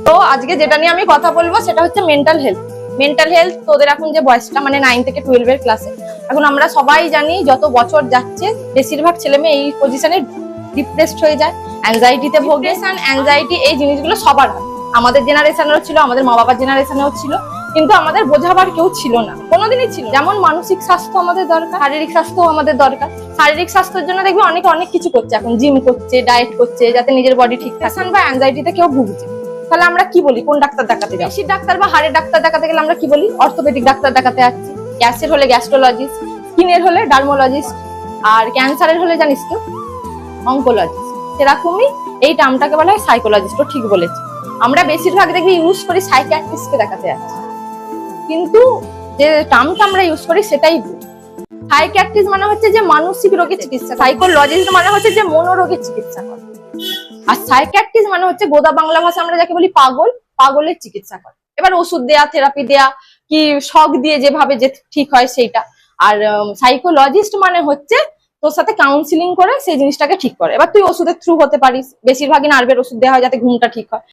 তো আজকে যেটা নিয়ে আমি কথা বলবো সেটা হচ্ছে মেন্টাল হেলথ। মেন্টাল হেলথ তোদের এখন যে বয়সটা মানে 9 থেকে 12 এর ক্লাসে, এখন আমরা সবাই জানি যত বছর যাচ্ছে বেশিরভাগ ছেলে মেয়ে এই পজিশনে ডিপ্রেসড হয়ে যায়, অ্যাংজাইটিতে ভোগে। অ্যাংজাইটি এই জিনিসগুলো সবার হয়, আমাদের জেনারেশনেরও ছিল, আমাদের মা বাবার জেনারেশনেও ছিল, কিন্তু আমাদের বোঝাবার কেউ ছিল না, কোনোদিনই ছিল। যেমন মানসিক স্বাস্থ্য আমাদের দরকার, শারীরিক স্বাস্থ্য আমাদের দরকার। শারীরিক স্বাস্থ্যের জন্য দেখবি অনেকে অনেক কিছু করছে, এখন জিম করছে, ডায়েট করছে, যাতে নিজের বডি ঠিক থাকে। বা অ্যাংজাইটিতে কেউ ভুগছে, তাহলে আমরা কি বলি? কোন ডাক্তার দেখাতে যাই? বেশি ডাক্তার বা হাড়ের ডাক্তার দেখাতে গেলে আমরা কি বলি? অর্থোপেডিক ডাক্তার দেখাতে যাচ্ছি। গ্যাসের হলে গ্যাস্ট্রোলজিস্ট, স্কিনের হলে ডার্মোলজিস্ট, আর ক্যান্সারের হলে জানিস তো অঙ্কোলজিস্ট। সেরকমই এই টার্মটাকে বলা হয় সাইকোলজিস্ট। ও ঠিক বলেছে, আমরা বেশিরভাগ দেখবি ইউজ করি সাইকিয়াট্রিস্টকে দেখাতে যাচ্ছি, কিন্তু যে টার্মটা আমরা ইউজ করি সেটাই ভুল। সাইকিয়াট্রিস্ট মানে হচ্ছে যে মানসিক রোগের চিকিৎসা, সাইকোলজিস্ট মানে হচ্ছে যে মনোরোগের চিকিৎসা করে, আর সাইকিয়াট্রিস্ট মানে হচ্ছে গোদা বাংলা ভাষা আমরা যাকে বলি পাগল, পাগলের চিকিৎসা করে। এবার ওষুধ দেয়া, থেরাপি দেয়া, কি শক দিয়ে যেভাবে যে ঠিক হয় সেইটা। আর সাইকোলজিস্ট মানে হচ্ছে তোর সাথে কাউন্সিলিং করে সেই জিনিসটাকে ঠিক করে। এবার তুই ওষুধের থ্রু হতে পারিস, বেশিরভাগই নার্ভের ওষুধ দেওয়া হয় যাতে ঘুমটা ঠিক হয়,